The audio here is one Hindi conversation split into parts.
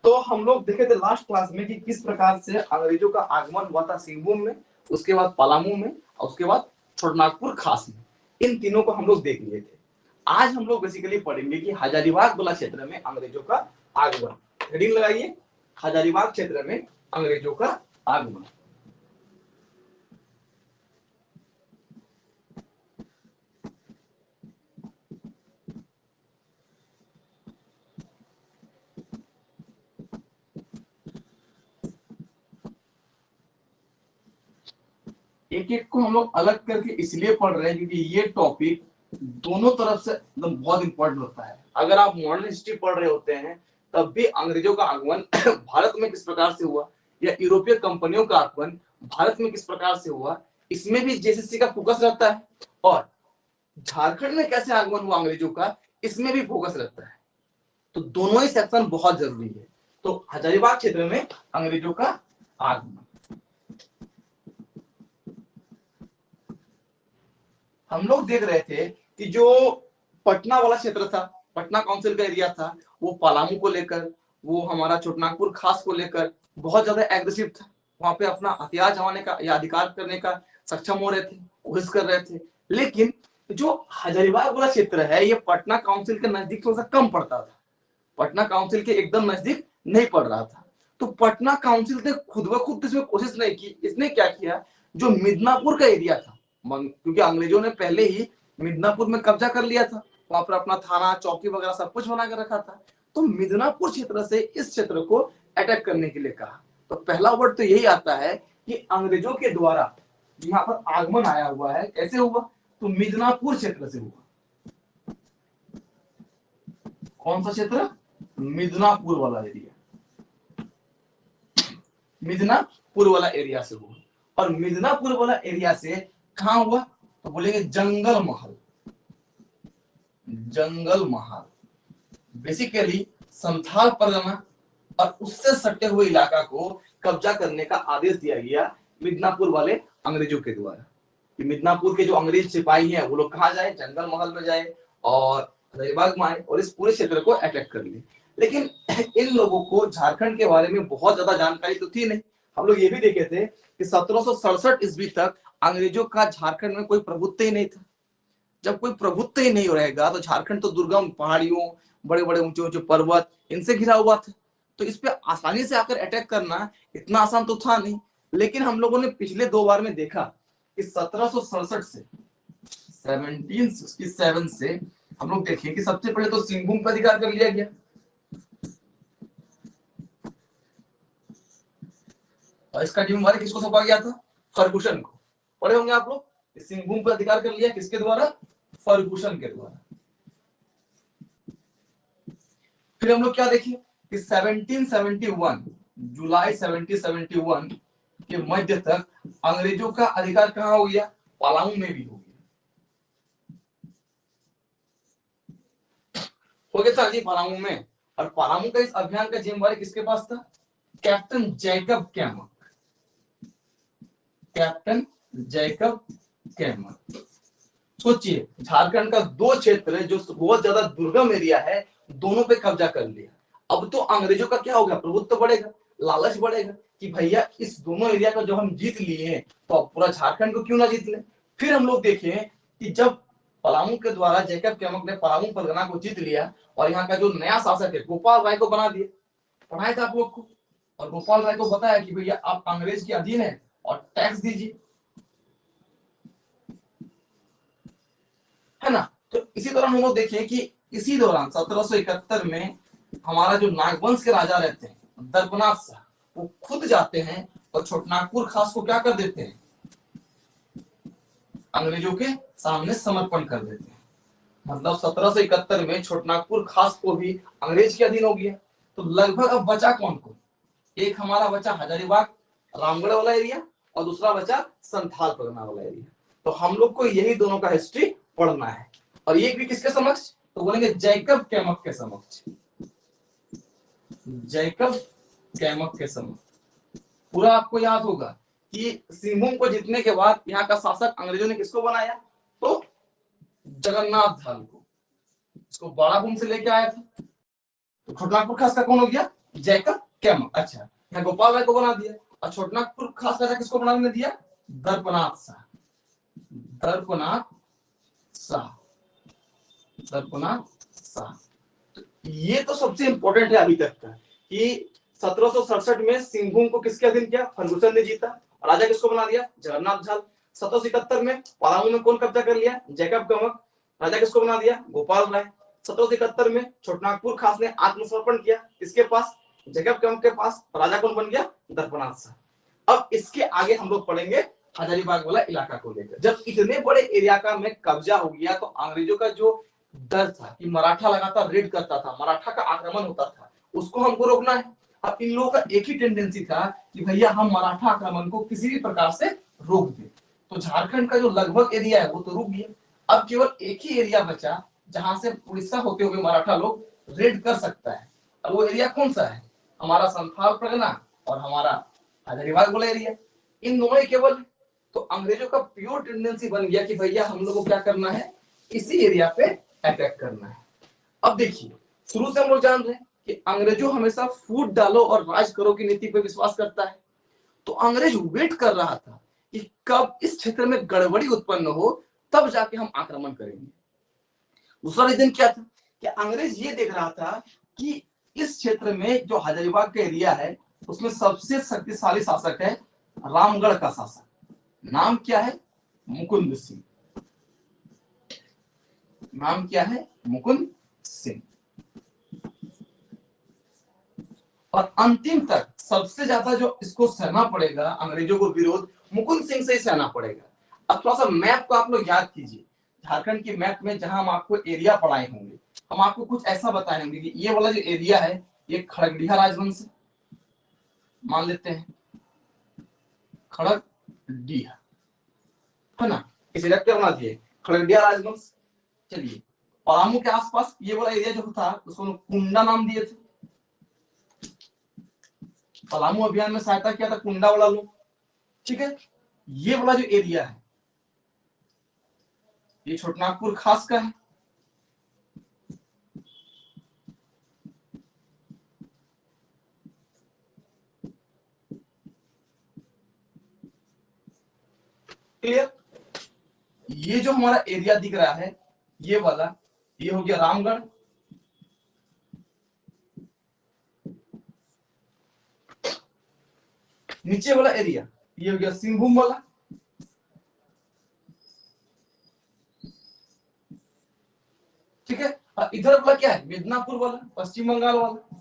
तो हम लोग देखे थे लास्ट क्लास में कि किस प्रकार से अंग्रेजों का आगमन हुआ था सिंहभूम में, उसके बाद पलामू में और उसके बाद छोटानागपुर खास में। इन तीनों को हम लोग देख लिए थे। आज हम लोग बेसिकली पढ़ेंगे कि हजारीबाग वाला क्षेत्र में अंग्रेजों का आगमन। हेडिंग लगाइए, हजारीबाग क्षेत्र में अंग्रेजों का आगमन। एक एक को हम लोग अलग करके इसलिए पढ़ रहे हैं क्योंकि ये टॉपिक दोनों तरफ से एकदम बहुत इंपॉर्टेंट होता है। अगर आप मॉडर्न हिस्ट्री पढ़ रहे होते हैं तब भी अंग्रेजों का आगमन भारत में किस प्रकार से हुआ या यूरोपीय कंपनियों का आगमन भारत में किस प्रकार से हुआ, इसमें भी जेएसएससी का फोकस रहता है। और झारखंड में कैसे आगमन हुआ अंग्रेजों का, इसमें भी फोकस रहता है। तो दोनों ही सेक्शन बहुत जरूरी है। तो हजारीबाग क्षेत्र में अंग्रेजों का आगमन। हम लोग देख रहे थे कि जो पटना वाला क्षेत्र था, पटना काउंसिल का एरिया था, वो पलामू को लेकर, वो हमारा छोटानागपुर खास को लेकर बहुत ज्यादा एग्रेसिव था। वहां पे अपना हथियार जमाने का या अधिकार करने का सक्षम हो रहे थे, कोशिश कर रहे थे। लेकिन जो हजारीबाग वाला क्षेत्र है ये पटना काउंसिल के नजदीक थोड़ा सा कम पड़ता था, पटना काउंसिल के एकदम नजदीक नहीं पड़ रहा था। तो पटना काउंसिल ने खुद ब खुद इसमें कोशिश नहीं की। इसने क्या किया, जो मिदनापुर का एरिया था, क्योंकि अंग्रेजों ने पहले ही मिदनापुर में कब्जा कर लिया था, वहां पर अपना थाना चौकी वगैरह सब कुछ बना कर रखा था। तो मिदनापुर क्षेत्र से इस क्षेत्र को अटैक करने के लिए कहा। तो पहला वर्ड तो यही आता है कि अंग्रेजों के द्वारा यहाँ पर आगमन आया हुआ है। कैसे हुआ, तो मिदनापुर क्षेत्र से हुआ। कौन सा क्षेत्र, मिदनापुर वाला एरिया, मिदनापुर वाला एरिया से हुआ। और मिदनापुर वाला एरिया से कहां हुआ, तो बोलेंगे जंगल महल। जंगल महल बेसिकली संथाल परगना और उससे सटे हुए इलाका को कब्जा करने का आदेश दिया गया मिदनापुर वाले अंग्रेजों के द्वारा। कि मिदनापुर के जो अंग्रेज सिपाही हैं वो लोग कहाँ जाए, जंगल महल में जाए और हजारीबाग में आए और इस पूरे क्षेत्र को अटैक कर लिए। लेकिन इन लोगों को झारखंड के बारे में बहुत ज्यादा जानकारी तो थी नहीं। हम लोग ये भी देखे थे कि 1767 ईस्वी तक अंग्रेजों का झारखंड में कोई प्रभुत्व ही नहीं था। जब कोई प्रभुत्व ही नहीं रहेगा तो झारखंड तो दुर्गम पहाड़ियों, बड़े बड़े ऊंचे ऊंचे पर्वत, इनसे घिरा हुआ था। तो इस पे आसानी से आकर अटैक करना इतना आसान तो था नहीं। लेकिन हम लोगों ने पिछले 2 बार में देखा कि 1767 से 1767 से हम लोग देखें कि सबसे पहले तो सिंहभूम पर अधिकार कर लिया गया। और इसका जिम्मेवारी किसको सौंपा गया था, फर्गुसन को। पढ़े होंगे आप लोग। सिंहभूम पर अधिकार कर लिया किसके द्वारा, फर्गुसन के द्वारा। फिर हम लोग क्या देखें कि 1771 जुलाई 1771 के मध्य तक अंग्रेजों का अधिकार कहां हो गया, पलामू में भी हो गया था जी, पलामू में। और पलामू का इस अभियान का जिम्मेवारी किसके पास था, captain Jacob Camac. Captain Jacob Camac. सोचिए झारखंड का 2 क्षेत्र जो बहुत ज्यादा दुर्गम एरिया है, दोनों पे कब्जा कर लिया। अब तो अंग्रेजों का क्या होगा, प्रभुत्व बढ़ेगा, लालच बढ़ेगा कि भैया इस दोनों एरिया को जो हम जीत लिए हैं तो अब पूरा झारखंड को क्यों ना जीत ले। फिर हम लोग देखें कि जब पलामू के द्वारा जैकब कैमक ने पलामू परगना को जीत लिया और यहाँ का जो नया शासक है गोपाल राय को बना दिया। पढ़ाया था आप लोग को, और गोपाल राय को बताया कि भैया आप अंग्रेज के अधीन है और टैक्स दीजिए, है ना। तो इसी दौरान हम लोग देखें कि इसी दौरान 1771 में हमारा जो नागवंश के राजा रहते हैं दर्पनाथ शाह, वो खुद जाते हैं और छोटानागपुर खास को क्या कर देते हैं, अंग्रेजों के सामने समर्पण कर देते हैं। मतलब 1771 में छोटानागपुर खास को भी अंग्रेज के अधीन हो गया। तो लगभग अब बचा कौन को, एक हमारा बचा हजारीबाग रामगढ़ वाला एरिया और दूसरा बचा संथाल परगना वाला एरिया। तो हम लोग को यही दोनों का हिस्ट्री पढ़ना है। और ये भी किसके समक्ष, तो बोलेंगे जैकब कैमक के समक्ष। जैकब कैमक के समक्ष। पूरा आपको याद होगा कि सिंहभूम को जीतने के बाद यहाँ का शासक अंग्रेजों ने किसको बनाया, तो जगन्नाथ धाल को। इसको बाड़ाभूम से लेके आया था। तो छोटानागपुर खास का कौन हो गया, जैकब कैमक। अच्छा, यहाँ गोपाल राय को बना दिया। और छोटनागपुर खास राजा किसको बनाने दिया? दर्पनाथ शाह। दर्पनाथ शाह, दर्पनाथ शाह। ये तो सबसे इंपॉर्टेंट है अभी तक का कि 1767 में सिंहभूम को किसके अधीन किया? फर्गुसन ने जीता। राजा किसको बना दिया? जगन्नाथ झाल। 1771 में पलामू में कौन कब्जा कर लिया? जैकब कमक। राजा किसको बना दिया? गोपाल राय। 1771 में छोटनागपुर खास ने आत्मसमर्पण किया किसके पास? जैकब कमक के पास। राजा कौन बन गया? दर्पनाथ शाह। अब इसके आगे हम लोग पढ़ेंगे हजारीबाग वाला इलाका को लेकर। जब इतने बड़े एरिया का में कब्जा हो गया तो अंग्रेजों का जो डर था कि मराठा लगातार रेड करता था, मराठा का आक्रमण होता था, उसको हमको रोकना है। अब इन लोगों का एक ही टेंडेंसी था कि भैया हम मराठा आक्रमण को किसी भी प्रकार से रोक दें। तो झारखंड का जो लगभग एरिया है वो तो रुक गया। अब केवल एक ही एरिया बचा जहां से उड़ीसा होते हुए मराठा लोग रेड कर सकता है। अब वो एरिया कौन सा है? हमारा संथाल परगना और हमारा हजारीबाग वाला एरिया। इन दोनों ही केवल। तो अंग्रेजों का प्योर टेंडेंसी बन गया कि भैया हम लोग को क्या करना है? इसी एरिया पे अटैक करना है। अब देखिए, शुरू से हम लोग जान रहे हैं कि अंग्रेजों हमेशा फूट डालो और राज करो की नीति पे विश्वास करता है। तो अंग्रेज वेट कर रहा था कि कब इस क्षेत्र में गड़बड़ी उत्पन्न हो तब जाके हम आक्रमण करेंगे। दूसरा रीजन क्या था कि अंग्रेज ये देख रहा था कि इस क्षेत्र में जो हजारीबाग का एरिया है उसमें सबसे शक्तिशाली शासक है रामगढ़ का शासक। नाम क्या है? मुकुंद सिंह। नाम क्या है? मुकुंद सिंह। और अंतिम तक सबसे ज्यादा जो इसको सहना पड़ेगा अंग्रेजों को विरोध मुकुंद सिंह से ही सहना पड़ेगा। अब थोड़ा सा मैप को आप लोग याद कीजिए। झारखंड के मैप में जहां हम आपको एरिया पढ़ाए होंगे हम आपको कुछ ऐसा बताए होंगे कि ये वाला जो एरिया है ये खड़गडिहा राजवंश मान लेते हैं, खड़गडिहा है ना। इसे क्या बना दिए? खड़गडिहा राजवंश। चलिए, पलामू के आसपास ये वाला एरिया जो था उसको कुंडा नाम दिए थे। पलामू अभियान में सहायता किया था कुंडा वाला लोग। ठीक है, ये वाला जो एरिया है ये छोटनागपुर खास का है। क्लियर? ये जो हमारा एरिया दिख रहा है ये वाला, ये हो गया रामगढ़। नीचे वाला एरिया ये हो गया सिंहभूम वाला। ठीक है, और इधर वाला क्या है? मिदनापुर वाला, पश्चिम बंगाल वाला।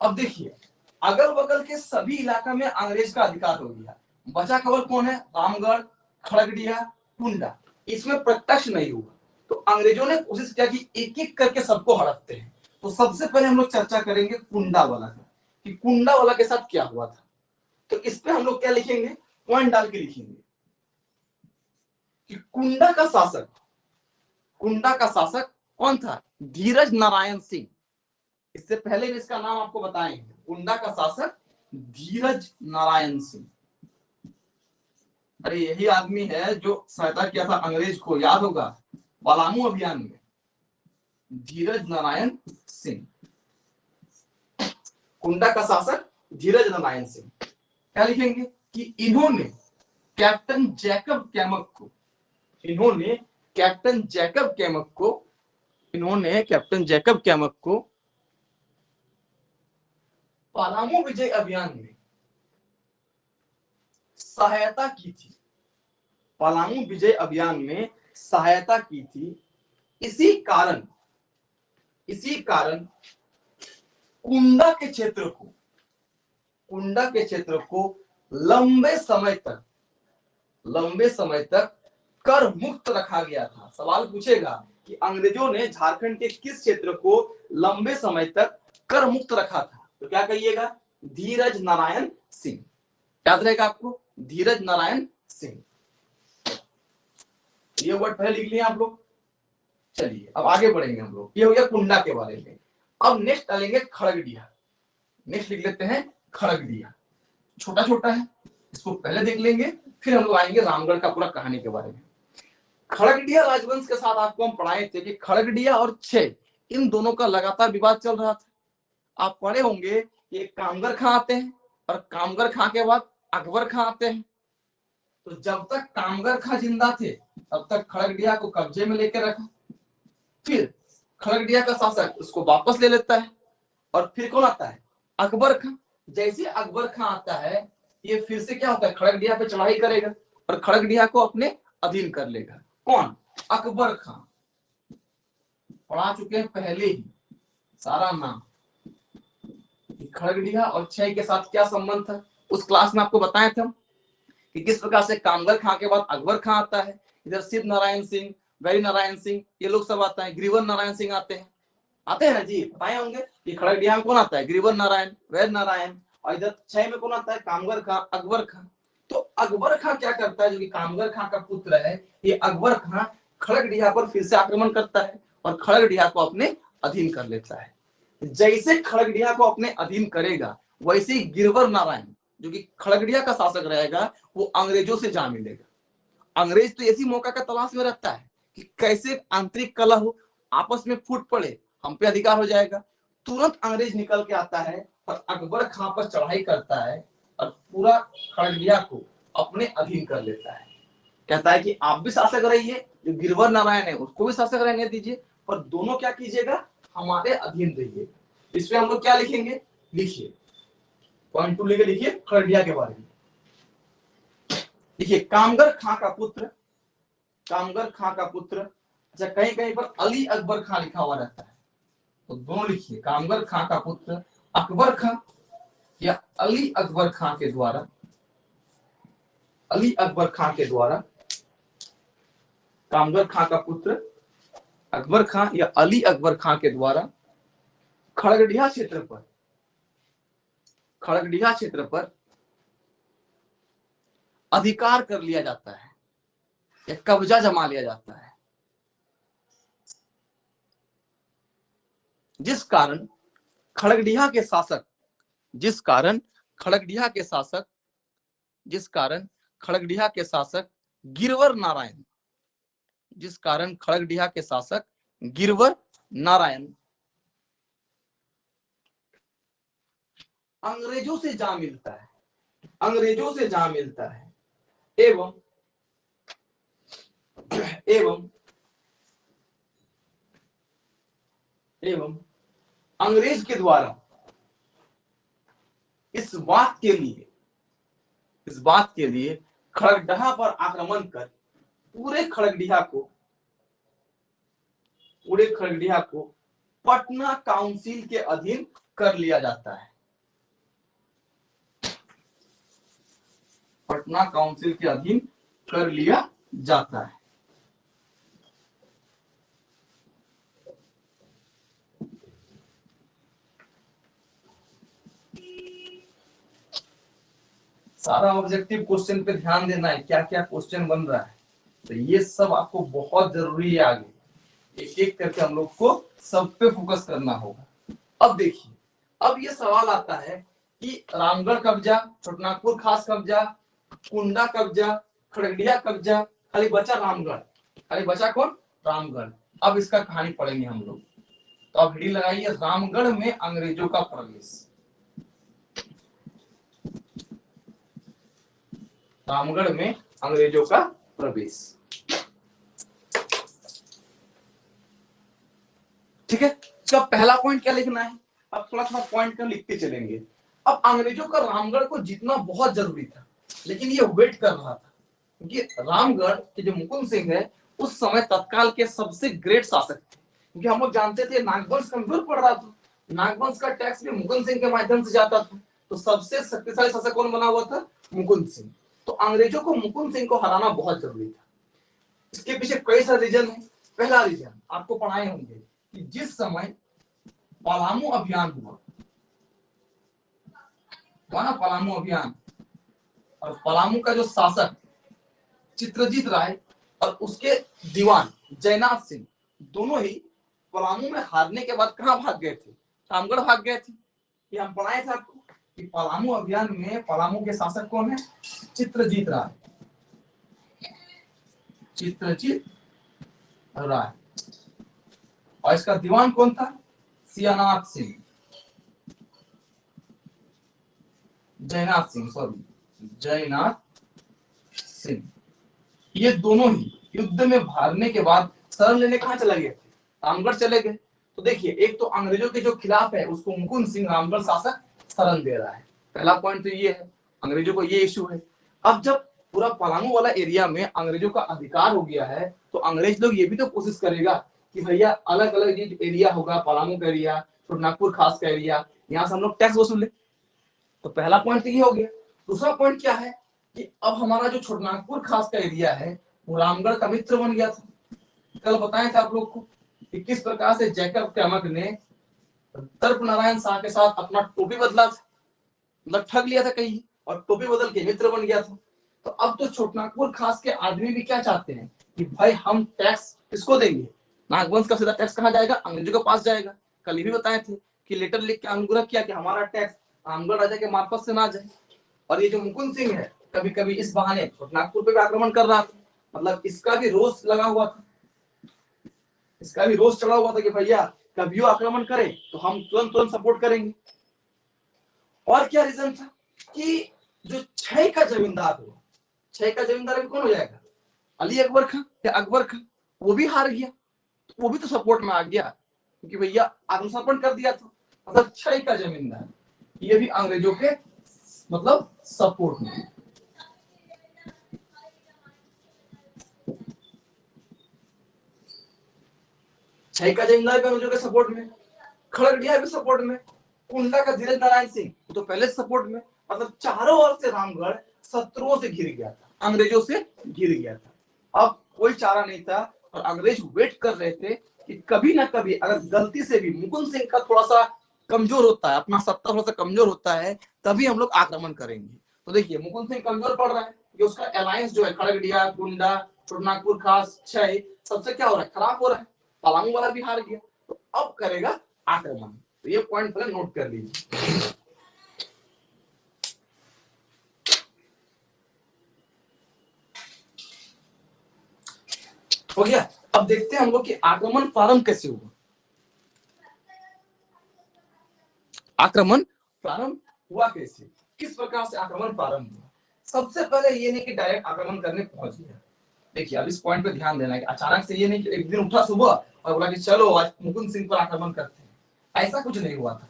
अब देखिए, अगल बगल के सभी इलाका में अंग्रेज का अधिकार हो गया। बचा केवल कौन है? रामगढ़, खड़गडिहा, कुंडा। इसमें प्रत्यक्ष नहीं हुआ। तो अंग्रेजों ने कोशिश किया कि एक एक करके सबको हड़पते हैं। तो सबसे पहले हम लोग चर्चा करेंगे कुंडा वाला का कि कुंडा वाला के साथ क्या हुआ था। तो इस पे हम लोग क्या लिखेंगे? पॉइंट डाल के लिखेंगे कि कुंडा का शासक कौन था? धीरज नारायण सिंह। इससे पहले भी इसका नाम आपको बताए हैं। कुंडा का शासक धीरज नारायण सिंह। अरे यही आदमी है जो सहायता किया था अंग्रेज को, याद होगा, पलामू अभियान में। धीरज नारायण सिंह, कुंडा का शासक धीरज नारायण सिंह। क्या लिखेंगे कि इन्होंने कैप्टन जैकब कैमक को, इन्होंने कैप्टन जैकब कैमक को, इन्होंने कैप्टन जैकब कैमक को पलामू विजय अभियान में सहायता की थी। पलामू विजय अभियान में सहायता की थी। इसी कारण कुंडा के क्षेत्र को लंबे समय तक कर मुक्त रखा गया था। सवाल पूछेगा कि अंग्रेजों ने झारखंड के किस क्षेत्र को लंबे समय तक कर मुक्त रखा था? तो क्या कहिएगा? धीरज नारायण सिंह। याद रहेगा आपको, धीरज नारायण सिंह। ये वर्ड पहले लिख लिए आप लोग। चलिए अब आगे बढ़ेंगे हम लोग। ये हो गया कुंडा के बारे में। अब नेक्स्ट डालेंगे खड़गडिहा। नेक्स्ट लिख लेते हैं खड़गडिहा। छोटा छोटा है, इसको पहले देख लेंगे, फिर हम लोग आएंगे रामगढ़ का पूरा कहानी के बारे में। खड़गडिहा राजवंश के साथ आपको हम पढ़ाए थे कि खड़गडिहा और छह इन दोनों का लगातार विवाद चल रहा था। आप पढ़े होंगे कि कामगर खां आते हैं और कामगर खां के बाद अकबर खां आते हैं। तो जब तक कामगर खां जिंदा थे तब तक खड़गडिया को कब्जे में लेकर रखा, फिर खड़गडिया का शासक उसको वापस ले लेता है और फिर कौन आता है, अकबर खां। जैसे अकबर खां आता है ये फिर से क्या होता है, खड़गडिया पे चढ़ाई करेगा और खड़गडिया को अपने अधीन कर लेगा। कौन, अकबर खां। पढ़ा चुके हैं पहले ही सारा नाम। खड़गडिया और क्षय के साथ क्या संबंध था उस क्लास में आपको बताए थे कि किस प्रकार से कामगर खां के बाद अकबर खां आता है, इधर शिव नारायण सिंह, गरी नारायण सिंह, ये लोग सब आता है, ग्रीवर नारायण सिंह आते हैं ना जी, बताए होंगे कि खड़गडिया में कौन आता है, ग्रीवर नारायण, वैर नारायण, और इधर क्षय में कौन आता है, कामगर खां, अकबर खां। तो अकबर खां क्या करता है, जो कि कामगर खां का पुत्र है, ये अकबर खां खड़गडिया पर फिर से आक्रमण करता है और खड़गडिया को अपने अधीन कर लेता है। जैसे खड़गडिया को अपने अधीन करेगा वैसे ही गिरवर नारायण जो कि खड़गडिया का शासक रहेगा वो अंग्रेजों से जा मिलेगा। अंग्रेज तो ऐसी मौका का तलाश में रहता है कि कैसे आंतरिक कलह हो, आपस में फूट पड़े, हम पे अधिकार हो जाएगा। तुरंत अंग्रेज निकल के आता है और अकबर खां पर चढ़ाई करता है और पूरा खड़गडिया को अपने अधीन कर लेता है। कहता है कि आप भी शासक रहिए, जो गिरवर नारायण है उसको भी शासक रहने दीजिए, पर दोनों क्या कीजिएगा, हमारे अधीन रहिए। इसमें हम लोग क्या लिखेंगे, लिखिए पॉइंट 2 लेके लिखिए खड़गडिया के बारे में। देखिए कामगर खां का पुत्र, कामगर खां का पुत्र, अच्छा कहीं कहीं पर अली अकबर खां लिखा हुआ रहता है, तो दोनों लिखिए, कामगर खां का पुत्र अकबर खां या अली अकबर खां के द्वारा, अली अकबर खां के द्वारा, कामगर खां का पुत्र अकबर खां या अली अकबर खां के द्वारा खड़गडिया क्षेत्र पर, खड़गडिया क्षेत्र पर अधिकार कर लिया जाता है या कब्जा जमा लिया जाता है, जिस कारण खड़गडिया के शासक, जिस कारण खड़गडिया के शासक, जिस कारण खड़गडिया के शासक गिरवर नारायण, जिस कारण खड़गडिया के शासक गिरवर नारायण अंग्रेजों से जा मिलता है, अंग्रेजों से जा मिलता है एवं एवं एवं अंग्रेज के द्वारा इस बात के लिए खड़गडिया पर आक्रमण कर पूरे खड़गडिया को पटना काउंसिल के अधीन कर लिया जाता है, पटना काउंसिल के अधीन कर लिया जाता है। सारा ऑब्जेक्टिव क्वेश्चन पे ध्यान देना है, क्या क्या क्वेश्चन बन रहा है, तो ये सब आपको बहुत जरूरी है। आगे एक एक करके हम लोग को सब पे फोकस करना होगा। अब देखिए, अब ये सवाल आता है कि रामगढ़ कब्जा, छोटनागपुर खास कब्जा, कुंडा कब्जा, खड़गडिया कब्जा, खाली बचा रामगढ़, खाली बचा कौन, रामगढ़। अब इसका कहानी पढ़ेंगे हम लोग। तो अब हिडी लगाइए, रामगढ़ में अंग्रेजों का प्रवेश, रामगढ़ में अंग्रेजों का प्रवेश। ठीक है, तो पहला पॉइंट क्या लिखना है, अब थोड़ा थोड़ा पॉइंट कर लिखते चलेंगे। अब अंग्रेजों का रामगढ़ को जीतना बहुत जरूरी था, लेकिन ये वेट कर रहा था, क्योंकि रामगढ़ के जो मुकुंद सिंह है उस समय तत्काल के सबसे ग्रेट शासक थे। क्योंकि हम लोग जानते थे नागवंश कमजोर पड़ रहा था, नागवंश का टैक्स भी मुकुंद सिंह के माध्यम से जाता था, तो सबसे शक्तिशाली शासक कौन बना हुआ था, मुकुंद सिंह। तो अंग्रेजों को मुकुंद सिंह को हराना बहुत जरूरी था। इसके पीछे कई सारे रीजन है। पहला रीजन आपको पढ़ाए होंगे कि जिस समय पलामू अभियान हुआ ना, पलामू अभियान, और पलामू का जो शासक चित्रजीत राय और उसके दीवान जयनाथ सिंह दोनों ही पलामू में हारने के बाद कहां भाग गए थे, रामगढ़ भाग गए थे। ये हम पढ़ाए थे आपको कि पलामू अभियान में पलामू के शासक कौन है, चित्रजीत राय, चित्रजीत राय। और इसका दीवान कौन था? सियानाथ सिंह, जयनाथ सिंह, सॉरी जयनाथ सिंह। ये दोनों ही युद्ध में हारने के बाद शरण लेने कहाँ चले गए? रामगढ़ चले गए। तो देखिए, एक तो अंग्रेजों के जो खिलाफ है उसको मुकुंद सिंह रामगढ़ शासक शरण दे रहा है। पहला पॉइंट तो ये है, अंग्रेजों को ये इशू है। अब जब पूरा पलामू वाला एरिया में अंग्रेजों का अधिकार हो गया है तो अंग्रेज लोग ये भी तो कोशिश करेगा कि भैया अलग अलग जो एरिया होगा, पलामू का एरिया, छोटनागपुर खास का एरिया, यहाँ से हम लोग टैक्स वसूले। तो पहला पॉइंट तो ये हो गया। दूसरा पॉइंट क्या है कि अब हमारा जो छोटनागपुर खास का एरिया है वो रामगढ़ का मित्र बन गया था। कल बताया था आप लोग को कि किस प्रकार से जैकब क्रमक ने दर्प नारायण शाह के साथ अपना टोपी बदला था, मतलब ठग लिया था कहीं और टोपी बदल के मित्र बन गया था। तो अब तो छोटनागपुर खास के आदमी भी क्या चाहते हैं कि भाई हम टैक्स किसको देंगे? नागवंश का सीधा टैक्स कहाँ जाएगा? अंग्रेजों के पास जाएगा। कल ही भी बताए थे कि लेटर लिख के अनुग्रह किया कि हमारा टैक्स रामगढ़ राजा के मार्फत से ना जाए। और ये जो मुकुंद सिंह है कभी कभी इस बहाने छोटनागपुर पे भी आक्रमण कर रहा था, मतलब इसका भी रोष लगा हुआ था, इसका भी रोष चढ़ा हुआ था कि भैया कभी आक्रमण करे तो हम तुरंत तुरंत सपोर्ट करेंगे। और क्या रीजन था कि जो छह का जमींदार हुआ, छह का जमींदार कौन हो जाएगा? अली अकबर खां या अकबर खां, वो भी हार गया, वो भी तो सपोर्ट में आ गया क्योंकि भैया आत्मसमर्पण कर दिया था। मतलब छह का जमींदार ये भी अंग्रेजों के मतलब सपोर्ट में। छह का जमींदार भी अंग्रेजों के सपोर्ट में, खड़गड़िया भी सपोर्ट में, कुंडा का धीरज नारायण सिंह तो पहले सपोर्ट में। मतलब चारों ओर से रामगढ़ शत्रुओं से घिर गया था, अंग्रेजों से घिर गया था। अब कोई चारा नहीं था और अंग्रेज वेट कर रहे थे कि कभी ना कभी अगर गलती से भी मुकुंद सिंह का थोड़ा सा कमजोर होता है, अपना सत्ता थोड़ा सा कमजोर होता है, तभी हम लोग आक्रमण करेंगे। तो देखिए मुकुंद सिंह कमजोर पड़ रहा है कि उसका अलायंस जो है खड़गड़िया, कुंडा, छोटनागपुर खास, छह, सबसे क्या हो रहा है? खराब हो रहा है। पलामू वाला भी हार गया, तो अब करेगा आक्रमण। तो ये पॉइंट पहले नोट कर लीजिए। हो गया। अब देखते हैं हम लोग कि आक्रमण प्रारंभ कैसे हुआ। आक्रमण प्रारंभ हुआ कैसे, किस प्रकार से आक्रमण प्रारंभ हुआ? सबसे पहले ये नहीं कि डायरेक्ट आक्रमण करने पहुंच गया। देखिए अब इस पॉइंट पे ध्यान देना है कि अचानक से ये नहीं कि एक दिन उठा सुबह और बोला कि चलो आज मुकुंद सिंह पर आक्रमण करते हैं, ऐसा कुछ नहीं हुआ था।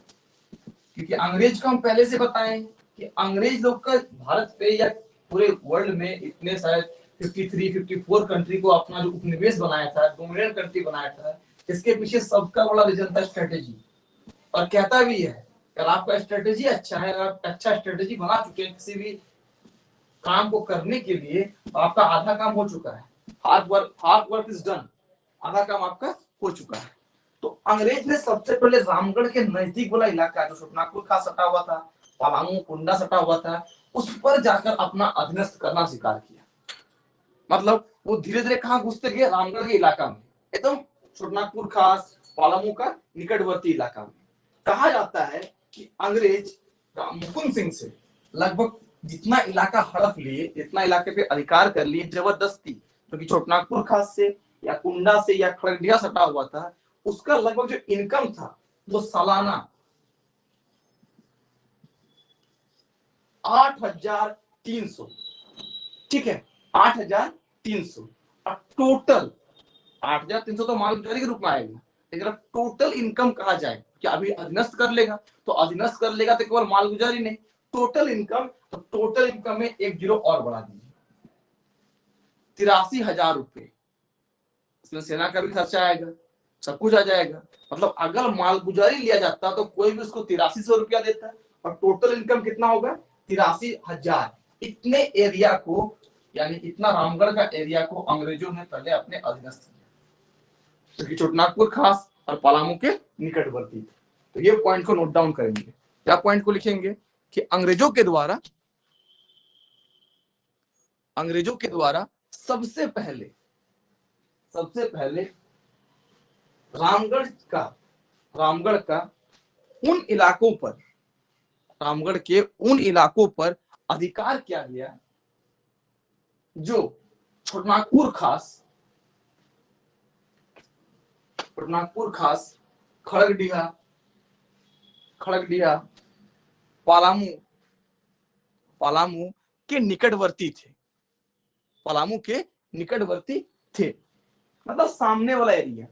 क्योंकि अंग्रेज को हम पहले से बताएं कि अंग्रेज लोग का भारत पे या पूरे वर्ल्ड में इतने शायद 53 54 कंट्री को अपना जो उपनिवेश बनाया था, डोमिनेंट कंट्री बनाया था, इसके पीछे सबका बड़ा रीजन था स्ट्रेटेजी। और कहता भी है अगर आपका स्ट्रेटेजी अच्छा है, अगर आप अच्छा स्ट्रेटेजी बना चुके हैं किसी भी काम को करने के लिए, तो आपका आधा काम हो चुका है। हार्ड वर्क इज डन, आधा काम आपका हो चुका है। तो अंग्रेज ने सबसे पहले रामगढ़ के नजदीक वाला इलाका जो छोटनागपुर का सटा हुआ था, पलामू कुंडा सटा हुआ था, उस पर जाकर अपना अधीनस्थ करना स्वीकार किया। मतलब वो धीरे धीरे कहां घुसते गए? रामगढ़ के इलाका में, एकदम छोटनागपुर खास पलामू का निकटवर्ती इलाका में। कहा जाता है कि अंग्रेज मुकुंद सिंह से लगभग जितना इलाका हड़प लिए, जितना इलाके पे अधिकार कर लिए जबरदस्ती, क्योंकि छोटनागपुर खास से या कुंडा से या खड़गड़िया सटा हुआ था, उसका लगभग जो इनकम था वो सालाना 8,300, ठीक है, 8,300। और टोटल 8,300 तो मालगाड़ी के रूप में आएगा, लेकिन अब टोटल इनकम कहा जाए कि अभी अधीनस्थ कर लेगा, तो अधीनस्थ कर लेगा तो केवल मालगुजारी नहीं, टोटल इनकम, तो टोटल इनकम में एक जीरो और बढ़ा दीजिए, 83,000 रुपए। इसमें सेना का भी खर्चा आएगा, सब कुछ आ जाएगा। मतलब अगर मालगुजारी लिया जाता तो कोई भी उसको 8300 रुपया देता, और टोटल इनकम कितना होगा? 83,000। इतने एरिया को, यानी इतना रामगढ़ का एरिया को अंग्रेजों ने पहले अपने अधीनस्थ किया, क्योंकि छोटनागपुर खास और पलामू के निकटवर्ती थे। तो ये पॉइंट को नोट डाउन करेंगे। क्या पॉइंट को लिखेंगे कि अंग्रेजों के द्वारा सबसे पहले रामगढ़ का उन इलाकों पर, रामगढ़ के उन इलाकों पर अधिकार किया गया जो छोटनागपुर खास छोटनागपुर खास, खड़गडीहा, पलामू, पलामू के निकटवर्ती थे, पलामू के निकटवर्ती थे, मतलब सामने वाला एरिया।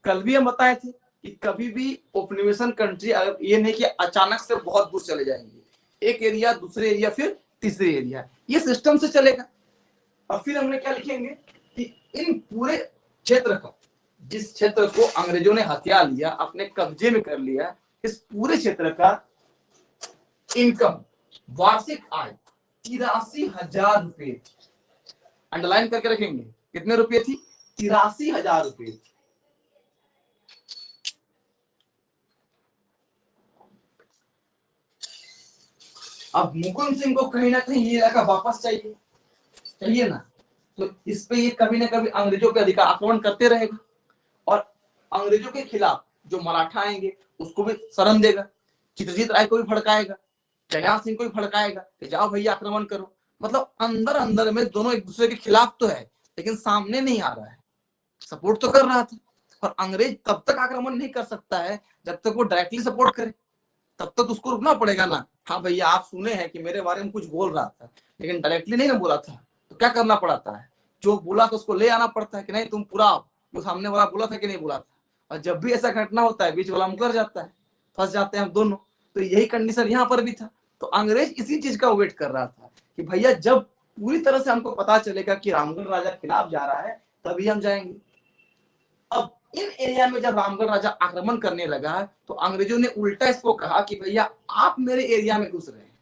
कल भी हम बताए थे कि कभी भी ओपनिवेशन कंट्री ये नहीं कि अचानक से बहुत दूर चले जाएंगे, एक एरिया दूसरे एरिया फिर तीसरे एरिया, ये सिस्टम से चलेगा। और फिर हमने क्या लिखेंगे कि इन पूरे क्षेत्र का, जिस क्षेत्र को अंग्रेजों ने हथिया लिया, अपने कब्जे में कर लिया, इस पूरे क्षेत्र का इनकम, वार्षिक आय 83,000 रुपए, अंडरलाइन करके रखेंगे, कितने रुपए थी? 83,000 रुपए। अब मुकुंद सिंह को कहीं ना कहीं ये इलाका वापस चाहिए ना, तो इस पे ये कभी ना कभी अंग्रेजों पे अधिकार आक्रमण करते रहेगा, और अंग्रेजों के खिलाफ जो मराठा आएंगे उसको भी शरण देगा, चित्रजीत राय को भी भड़काएगा, जयनाथ सिंह को भी भड़काएगा कि जाओ भैया आक्रमण करो। मतलब अंदर अंदर में दोनों एक दूसरे के खिलाफ तो है, लेकिन सामने नहीं आ रहा है, सपोर्ट तो कर रहा था। और अंग्रेज तब तक आक्रमण नहीं कर सकता है जब तक वो डायरेक्टली सपोर्ट करे, तब तक उसको रुकना पड़ेगा ना। हाँ भैया आप सुने हैं कि मेरे बारे में कुछ बोल रहा था, लेकिन डायरेक्टली नहीं ना बोला था, तो क्या करना पड़ता है, जो बोला तो उसको ले आना पड़ता है कि नहीं तुम पूरा वो सामने वाला बोला था कि नहीं बोला था। और जब भी ऐसा घटना होता है बीच वाला मुकर जाता है, फंस जाते हैं हम दोनों। तो यही कंडीशन यहाँ पर भी था। तो अंग्रेज इसी चीज का वेट कर रहा था कि भैया जब पूरी तरह से हमको पता चलेगा कि रामगढ़ राजा खिलाफ जा रहा है तभी हम जाएंगे। अब इन एरिया में जब रामगढ़ राजा आक्रमण करने लगा तो अंग्रेजों ने उल्टा इसको कहा कि भैया आप मेरे एरिया में घुस रहे हैं,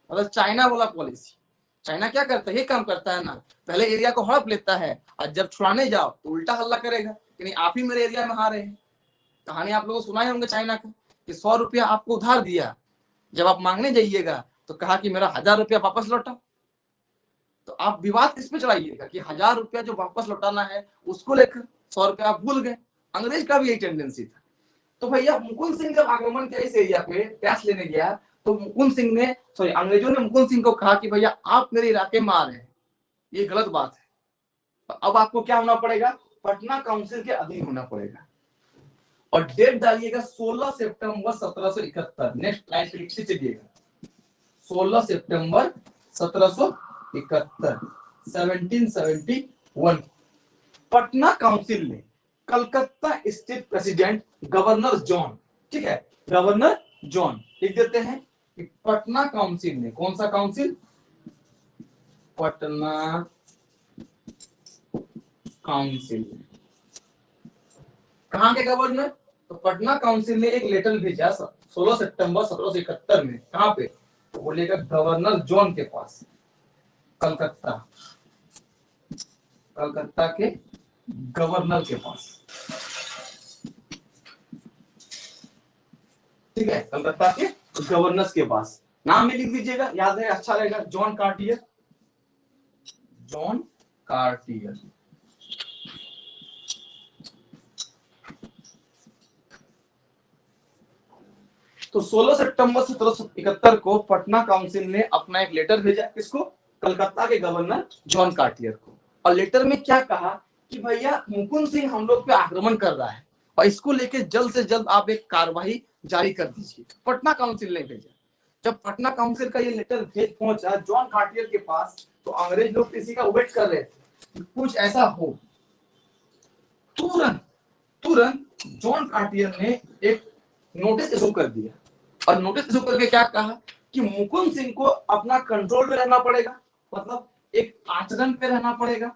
मतलब चाइना वाला पॉलिसी। चाइना क्या करता है, ये काम करता है ना, पहले एरिया को हड़प लेता है और जब छुड़ाने जाओ तो उल्टा हल्ला करेगा कि नहीं आप ही मेरे एरिया में आ रहे हैं। कहानी आप लोगों को सुनाए होंगे चाइना का कि 100 रुपया आपको उधार दिया, जब आप मांगने जाइएगा तो कहा कि मेरा 1000 रुपया वापस लौटाओ। तो आप विवाद किस पे चढ़ाइएगा कि 1000 रुपया जो वापस लौटाना है उसको लेकर 100 रुपया आप भूल गए। अंग्रेज का भी यही टेंडेंसी था। तो भैया मुकुंद सिंह जब आक्रमण किया इस एरिया पे टैक्स लेने गया तो मुकुंद सिंह ने अंग्रेजों ने मुकुंद सिंह को कहा कि भैया आप मेरे इलाके में आ रहे हैं, ये गलत बात है। अब आपको क्या होना पड़ेगा, पटना काउंसिल के अधीन होना पड़ेगा। और डेट डालिएगा 16 सितंबर 1771। नेक्स्ट लाइन लिखते चलिएगा, 16 सितंबर 1771, 1771। पटना काउंसिल ने कलकत्ता स्थित प्रेसिडेंट गवर्नर जॉन, ठीक है, गवर्नर जॉन लिख देते हैं कि पटना काउंसिल ने, कौन सा काउंसिल, पटना काउंसिल, कहां के गवर्नर, तो पटना काउंसिल ने एक लेटर भेजा 16 सितंबर 1771 में, कहां पे, तो बोलेगा गवर्नर जॉन के पास, कलकत्ता, कलकत्ता के गवर्नर के पास, ठीक है, कलकत्ता के गवर्नर के पास। नाम भी लिख दीजिएगा, याद है अच्छा रहेगा, जॉन कार्टियर, जॉन कार्टियर। तो 16 सितंबर 1771 को पटना काउंसिल ने अपना एक लेटर भेजा, किसको, कलकत्ता के गवर्नर जॉन कार्टियर को। और लेटर में क्या कहा कि भैया मुकुंद सिंह हम लोग पे आक्रमण कर रहा है और इसको लेके जल्द से जल्द आप एक कार्यवाही जारी कर दीजिए। पटना काउंसिल ने भेजा। जब पटना काउंसिल का ये लेटर भेज पहुंचा जॉन कार्टियर के पास तो अंग्रेज लोग इसी का वेट कर रहे थे कुछ ऐसा हो। तुरंत तुरंत जॉन कार्टियर ने एक नोटिस इशू कर दिया और नोटिस इशू करके क्या कहा कि मुकुंद सिंह को अपना कंट्रोल में रहना पड़ेगा, मतलब एक आचरण पे रहना पड़ेगा,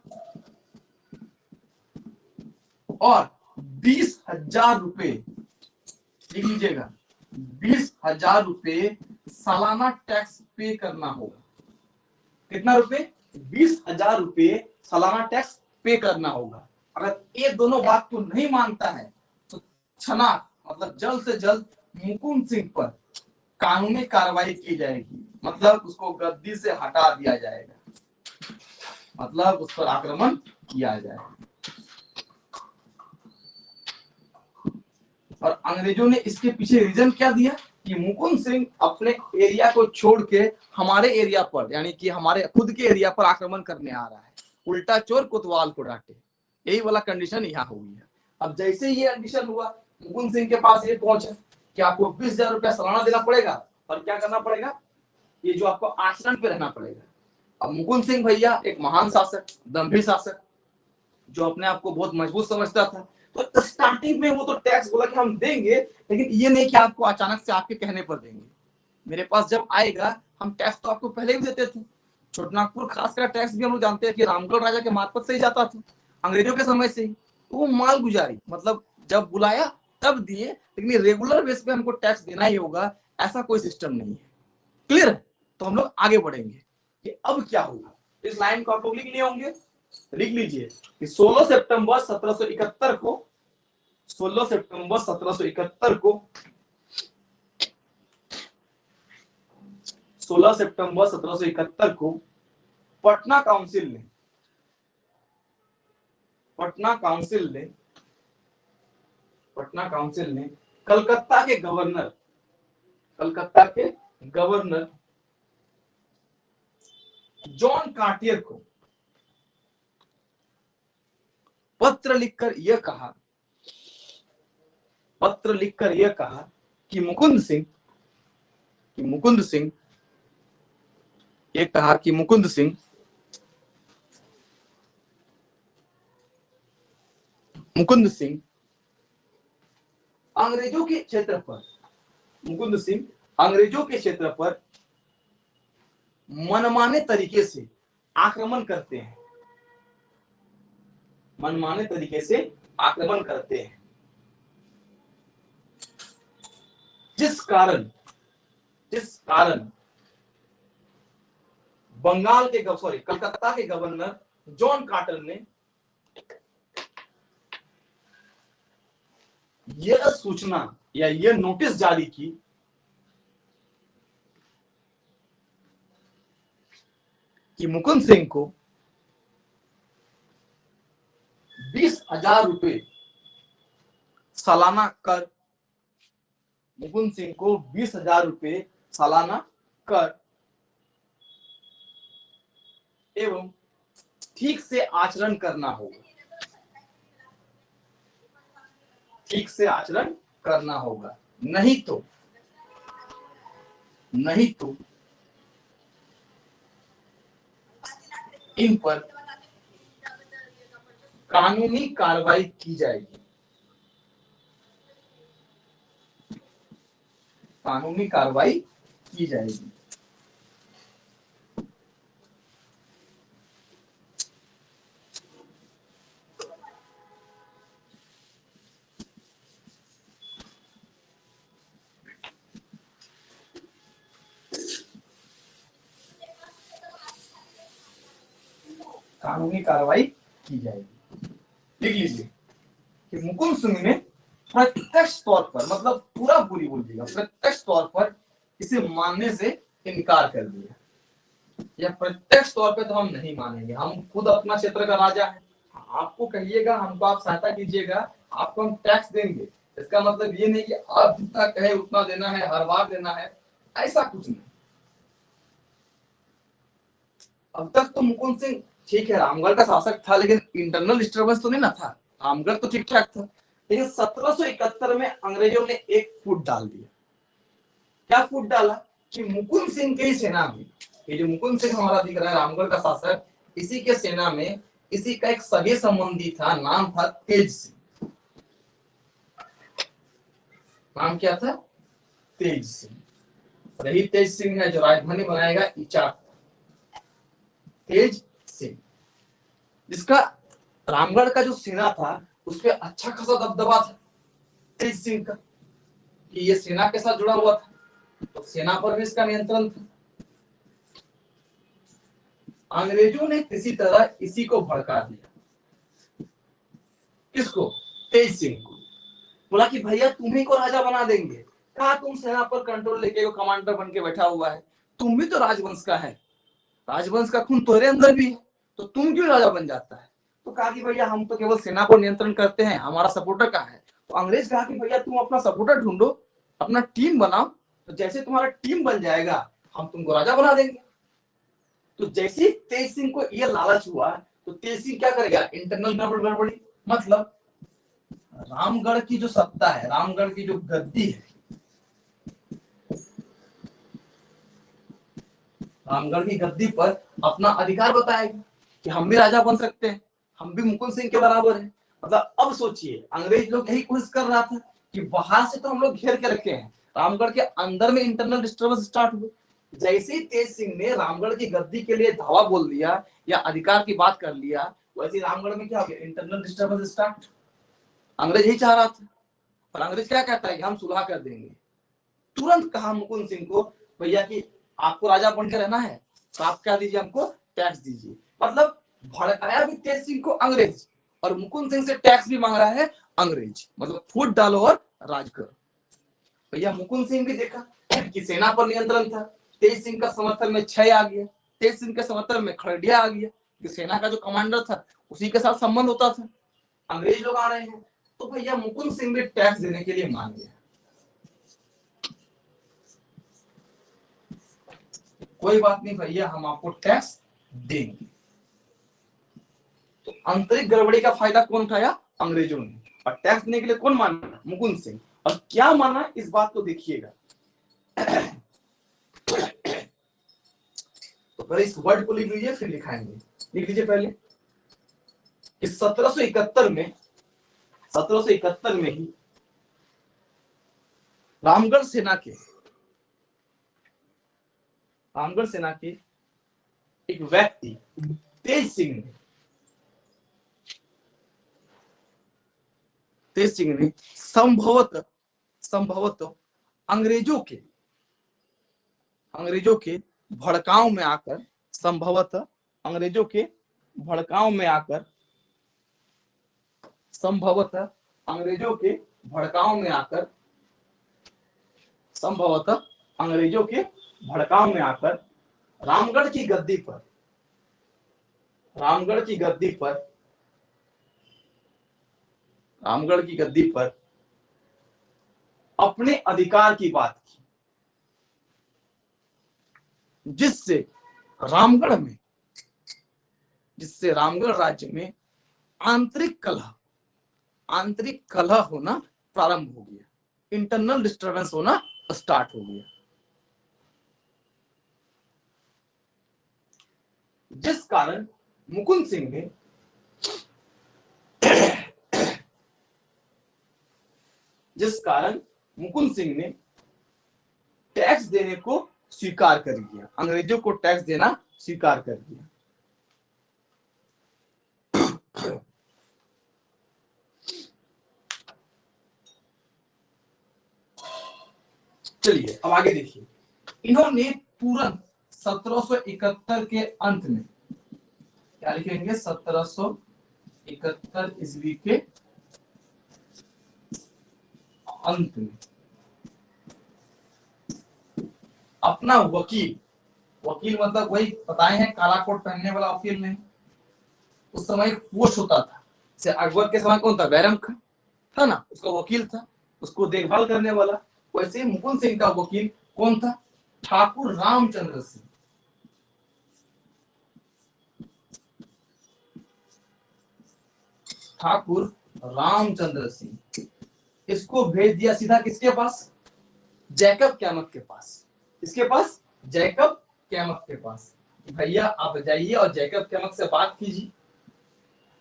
और 20,000 रुपए लिख लीजिएगा, 20,000 रुपए सालाना टैक्स पे करना होगा। कितना रुपए, 20,000 रुपए सालाना टैक्स पे करना होगा। अगर ये दोनों बात को नहीं मानता है तो छना, मतलब जल्द से जल्द मुकुंद सिंह पर कानूनी कार्रवाई की जाएगी, मतलब उसको गद्दी से हटा दिया जाएगा, मतलब उस पर आक्रमण किया जाएगा। और अंग्रेजों ने इसके पीछे रीजन क्या दिया कि मुकुंद सिंह अपने एरिया को छोड़ के हमारे एरिया पर, यानी कि हमारे खुद के एरिया पर आक्रमण करने आ रहा है, उल्टा चोर कोतवाल को डांटे, यही वाला कंडीशन यहाँ हुई है। अब जैसे ये एडमिशन हुआ, मुकुंद सिंह के पास ये पहुंचा कि आपको 20,000 रुपया सालाना देना पड़ेगा और क्या करना पड़ेगा, ये जो आपको आचरण पे रहना पड़ेगा। अब मुकुंद सिंह भैया एक महान शासक, गंभीर शासक, जो अपने आप को बहुत मजबूत समझता था, तो स्टार्टिंग में वो तो टैक्स बोला कि हम देंगे, लेकिन ये नहीं कि आपको अचानक से आपके कहने पर देंगे। मेरे पास जब आएगा हम टैक्स तो आपको पहले भी देते थे। छोटनागपुर खास का टैक्स भी हम लोग जानते हैं कि रामगढ़ राजा के मार्फत से ही जाता था, अंग्रेजों के समय से ही। तो वो माल गुजारी, मतलब जब बुलाया तब दिए, लेकिन रेगुलर बेस पे हमको टैक्स देना ही होगा, ऐसा कोई सिस्टम नहीं है। क्लियर? तो हम लोग आगे बढ़ेंगे कि अब क्या होगा। इस लाइन को आप लोग लिख लिए होंगे, लिख लीजिए कि 16 सितंबर 1771 को 16 सितंबर 1771 को 16 सितंबर 1771 को पटना काउंसिल ने कलकत्ता के गवर्नर जॉन कार्टियर को पत्र लिखकर यह कहा कि मुकुंद सिंह अंग्रेजों के क्षेत्र पर मनमाने तरीके से आक्रमण करते हैं, जिस कारण कलकत्ता के गवर्नर जॉन कार्टर ने यह सूचना या यह नोटिस जारी की कि मुकुंद सिंह को 20,000 रुपए सालाना कर एवं ठीक से आचरण करना होगा, नहीं तो इन पर कानूनी कार्रवाई की जाएगी। लिख लीजिए कि मुकुंद सिंह ने प्रत्यक्ष तौर पर, मतलब पूरा पूरी बोलिएगा, प्रत्यक्ष तौर पर इसे मानने से इनकार कर दिया। या प्रत्यक्ष तौर पे तो हम नहीं मानेंगे, हम खुद अपना क्षेत्र का राजा है, आपको कहिएगा, हमको आप सहायता कीजिएगा, आपको हम टैक्स देंगे। इसका मतलब ये नहीं कि आप जितना कहे उतना देना है, हर बार देना है, ऐसा कुछ नहीं। अब तक तो मुकुंद सिंह ठीक है रामगढ़ का शासक था, लेकिन इंटरनल डिस्टर्बेंस तो नहीं ना था, रामगढ़ तो ठीक ठाक था। लेकिन 1771 में अंग्रेजों ने एक फूट डाल दिया। क्या फूट डाला कि मुकुंद सिंह की सेना में, ये जो मुकुंद सिंह हमारा दिख रहा है रामगढ़ का शासक, इसी के सेना में इसी का एक सगे संबंधी था, नाम था तेज सिंह। नाम क्या था? तेज सिंह। वही तेज सिंह है जो राजधानी बनाएगा इचाक। तेज सिंह, जिसका रामगढ़ का जो सेना था उस पर अच्छा खासा दबदबा था तेज सिंह का, कि ये सेना के साथ जुड़ा हुआ था, तो सेना पर भी इसका नियंत्रण था। अंग्रेजों ने किसी तरह इसी को भड़का दिया। किसको? तेज सिंह को। बोला कि भैया तुम्ही को राजा बना देंगे। कहा तुम सेना पर कंट्रोल लेके कमांडर बन के बैठा हुआ है, तुम भी तो राजवंश का है, राजवंश का खून तुम्हारे अंदर भी है, तो तुम क्यों राजा बन जाता है? तो कहा कि भैया हम तो केवल सेना को नियंत्रण करते हैं, हमारा सपोर्टर कहाँ है? तो अंग्रेज कहा कि भैया तुम अपना सपोर्टर ढूंढो, अपना टीम बनाओ, तो जैसे तुम्हारा टीम बन जाएगा हम तुमको राजा बना देंगे। तो जैसे तेज सिंह को यह लालच हुआ, तो तेज सिंह क्या करेगा? इंटरनल गड़बड़ी, मतलब रामगढ़ की जो सत्ता है, रामगढ़ की जो गद्दी है, रामगढ़ की गद्दी पर अपना अधिकार बताएगा कि हम भी राजा बन सकते हैं, हम भी मुकुंद सिंह के बराबर हैं। मतलब अब सोचिए, अंग्रेज लोग यही कोशिश कर रहा था कि बाहर से तो हम लोग घेर के रखे हैं, रामगढ़ के अंदर में इंटरनल डिस्टर्बेंस स्टार्ट हुए। जैसे ही तेज सिंह ने रामगढ़ की गद्दी के लिए धावा बोल दिया या अधिकार की बात कर लिया, वैसे रामगढ़ में क्या हो गया, इंटरनल डिस्टर्बेंस स्टार्ट। अंग्रेज यही चाह रहा था, पर अंग्रेज क्या कहता है कि हम सुलह कर देंगे। तुरंत कहा मुकुंद सिंह को, भैया कि आपको राजा बन के रहना है तो आप क्या दीजिए, हमको टैक्स दीजिए। मतलब भड़काया भी तेज सिंह को अंग्रेज, और मुकुंद सिंह से टैक्स भी मांग रहा है अंग्रेज। मतलब फूट डालो और राज करो। भैया मुकुंद सिंह भी देखा कि सेना पर नियंत्रण था, तेज सिंह का समर्थन में क्षय आ गया, तेज सिंह के समर्थन में खरडिया आ गया, कि सेना का जो कमांडर था उसी के साथ संबंध होता था, अंग्रेज लोग आ रहे हैं, तो भैया मुकुंद सिंह भी टैक्स देने के लिए मान गया। कोई बात नहीं भैया, हम आपको टैक्स देंगे। तो आंतरिक गड़बड़ी का फायदा कौन उठाया, अंग्रेजों ने, और टैक्स देने के लिए कौन माना, मुकुंद सिंह। और क्या माना, इस बात को देखिएगा। तो पहले इस वर्ड को लिख लीजिए, फिर लिखाएंगे। लिख लीजिए पहले कि 1771 में, 1771 में ही रामगढ़ सेना के, रामगढ़ सेना के एक व्यक्ति तेज सिंह ने, तेज सिंह ने संभवतः संभवतः अंग्रेजों के, अंग्रेजों के भड़काव में आकर, संभवतः अंग्रेजों के भड़काव में आकर, संभवतः अंग्रेजों के भड़काव में आकर, संभवतः अंग्रेजों के भड़काव में आकर रामगढ़ की गद्दी पर, रामगढ़ की गद्दी पर, रामगढ़ की गद्दी पर अपने अधिकार की बात की, जिससे रामगढ़ में, जिससे रामगढ़ राज्य में आंतरिक कलह, आंतरिक कलह होना प्रारंभ हो गया, इंटरनल डिस्टर्बेंस होना स्टार्ट हो गया, जिस कारण मुकुंद सिंह ने, जिस कारण मुकुंद सिंह ने टैक्स देने को स्वीकार कर लिया, अंग्रेजों को टैक्स देना स्वीकार कर लिया। चलिए अब आगे देखिए, इन्होंने तुरंत 1771 के अंत में, क्या लिखेंगे, 1771 ईस्वी के अंत में अपना वकील, वकील मतलब वही बताए हैं, काला कोट पहनने वाला वकील नहीं, उस समय एक पोस्ट होता था, जैसे अकबर के समय कौन था, बैरम खान था ना, उसका वकील था, उसको देखभाल करने वाला। वैसे मुकुंद सिंह का वकील कौन था, ठाकुर रामचंद्र सिंह। ठाकुर रामचंद्र सिंह, इसको भेज दिया सीधा किसके पास, जैकब कैमक के पास। इसके पास, जैकब कैमक के पास। भैया आप जाइए और जैकब कैमक से बात कीजिए।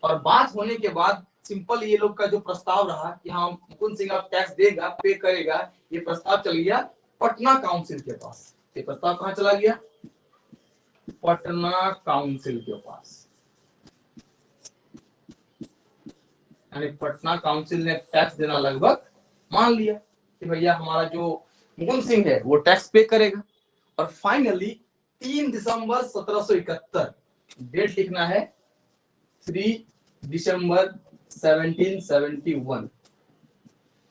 और बात होने के बाद सिंपल ये लोग का जो प्रस्ताव रहा कि हाँ मुकुंद सिंह आप टैक्स देगा, पे करेगा, ये प्रस्ताव चल गया पटना काउंसिल के पास। ये प्रस्ताव कहाँ चला गया, पटना काउंसिल के पास। यानी पटना काउंसिल ने टैक्स देना लगभग मान लिया कि भैया हमारा जो मुकुंद सिंह है वो टैक्स पे करेगा। और फाइनली 3 दिसंबर 1771, डेट लिखना है 3 दिसंबर 1771,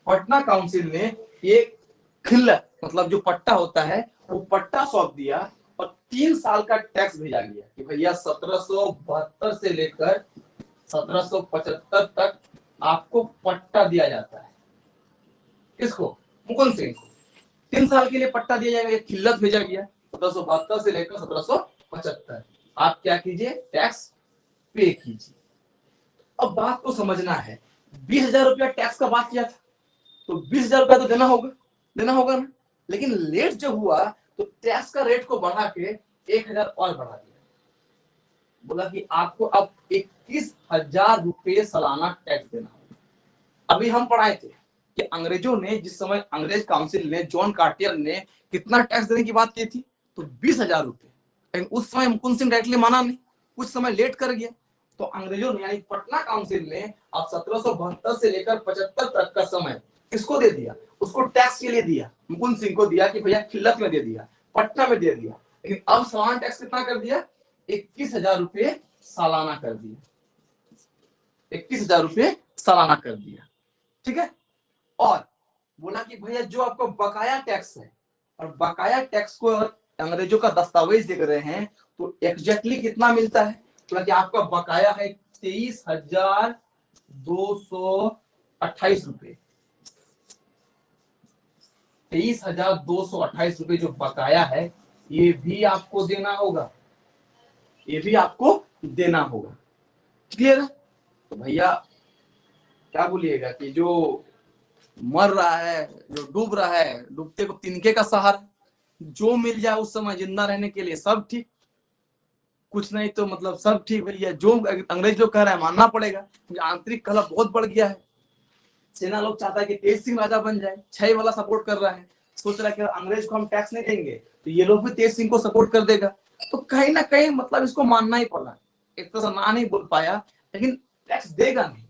पटना काउंसिल ने एक खिल्लत मतलब जो पट्टा होता है वो पट्टा सौंप दिया और 3 साल का टैक्स भेजा गया कि भैया 1772 से लेकर 1775 तक आपको पट्टा दिया जाता है। किसको, मुकुंद सिंह को 3 साल के लिए पट्टा दिया जाएगा, एक खिल्लत भेजा गया 1772 से लेकर 1775। आप क्या कीजिए, टैक्स पे कीजिए। अब बात को समझना है, 20,000 रुपया टैक्स का बात किया था, तो 20,000 रुपया तो देना होगा ना। लेकिन लेट जब हुआ तो टैक्स का रेट को बढ़ा के 1,000 और बढ़ा दिया, बोला कि आपको अब 21,000 रुपये सालाना टैक्स देना होगा। अभी हम पढ़ाए थे कि अंग्रेजों ने, जिस समय अंग्रेज काउंसिल ने, जॉन कार्टियर ने कितना टैक्स देने की बात की थी, तो 20,000 रुपये। लेकिन उस समय मुकुंद सिंह डायरेक्टली माना नहीं, कुछ समय लेट कर गया, तो अंग्रेजों ने यानी पटना काउंसिल ने अब 1772 से लेकर 75 तक का समय किसको दे दिया, उसको टैक्स के लिए दिया, मुकुंद सिंह को दिया कि भैया खिल्लत में दे दिया, पटना में दे दिया। लेकिन अब सालाना टैक्स कितना कर दिया, 21,000 रुपये सालाना कर दिया, 21,000 रुपये सालाना कर दिया, ठीक है। और बोला कि भैया जो आपको बकाया टैक्स है, और बकाया टैक्स को अंग्रेजों का दस्तावेज देख रहे हैं तो एग्जैक्टली कितना मिलता है, बोला कि आपका बकाया है 23,228 रुपये, 23,228 रुपये जो बकाया है, ये भी आपको देना होगा, ये भी आपको देना होगा। क्लियर है? तो भैया क्या बोलिएगा कि जो मर रहा है, जो डूब रहा है, डूबते को तिनके का सहारा, जो मिल जाए उस समय जिंदा रहने के लिए सब ठीक, कुछ नहीं तो मतलब सब ठीक भैया। जो अंग्रेज लोग कह रहे हैं मानना पड़ेगा, आंतरिक कलह बहुत बढ़ गया है। सेना लोग चाहता है कि तेज सिंह राजा बन जाए, 6 वाला सपोर्ट कर रहा है, सोच रहा है कि अंग्रेज को हम टैक्स नहीं देंगे तो ये लोग भी तेज सिंह को सपोर्ट कर देगा, तो कहीं ना कहीं मतलब इसको मानना ही पड़ा। एक तरह से ना नहीं बोल पाया, लेकिन टैक्स देगा नहीं,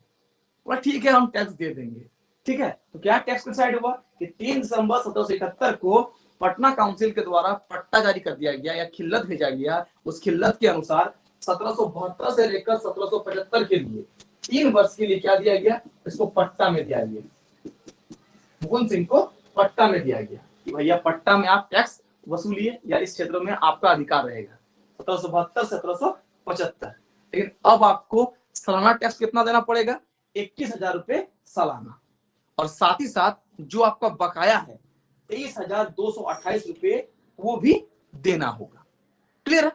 बोला ठीक है हम टैक्स दे देंगे, ठीक है। तो क्या टैक्स डिसाइड हुआ कि 3 दिसंबर 1771 को पटना काउंसिल के द्वारा पट्टा जारी कर दिया गया या खिल्लत भेजा गया। उस खिल्लत के अनुसार 1772 से लेकर 1775 के लिए 3 वर्ष के लिए क्या दिया गया, इसको पट्टा में दिया गया, मुकुंद सिंह को पट्टा में दिया गया कि भैया पट्टा में आप टैक्स वसूलिए या इस क्षेत्र में आपका अधिकार रहेगा, 1772 से 1775। लेकिन अब आपको सालाना टैक्स कितना देना पड़ेगा, 21,000 रुपये सालाना, और साथ ही साथ जो आपका बकाया है 23,228 रुपये वो भी देना होगा। क्लियर है?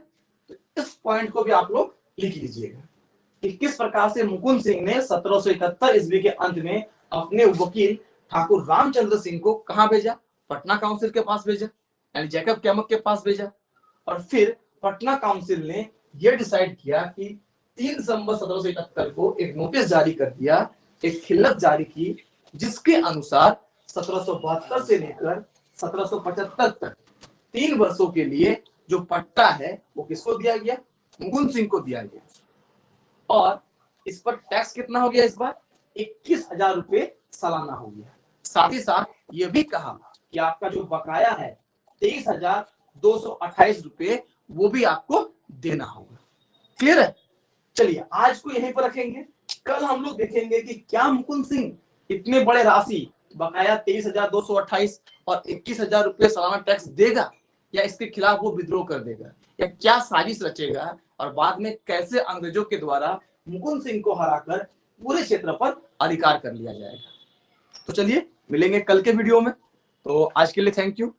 तो इस पॉइंट को भी आप लोग लिख लीजिएगा कि किस प्रकार से मुकुंद सिंह ने 1771 ईस्वी के अंत में अपने वकील ठाकुर रामचंद्र सिंह को कहां भेजा, पटना काउंसिल के पास भेजा, यानी जैकब कैमक के पास भेजा। और फिर पटना काउंसिल ने यह डिसाइड किया कि 3 दिसंबर 1771 को एक नोटिस जारी कर दिया, एक खिल्लत जारी की, जिसके अनुसार 1772 से लेकर 1775 तक 3 वर्षों के लिए जो पट्टा है वो किसको दिया गया, मुकुंद सिंह को दिया गया। और इस पर टैक्स कितना हो गया इस बार, 21,000 रुपये सालाना हो गया। साथ ही साथ ये भी कहा कि आपका जो बकाया है 23,228 रुपये वो भी आपको देना होगा। क्लियर है? चलिए आज को यहीं पर रखेंगे, कल हम लोग देखेंगे कि क्या मुकुंद सिंह इतने बड़े राशि बकाया 23,228 और 21,000 रुपये सालाना टैक्स देगा, या इसके खिलाफ वो विद्रोह कर देगा, या क्या साजिश रचेगा, और बाद में कैसे अंग्रेजों के द्वारा मुकुंद सिंह को हराकर पूरे क्षेत्र पर अधिकार कर लिया जाएगा। तो चलिए मिलेंगे कल के वीडियो में, तो आज के लिए थैंक यू।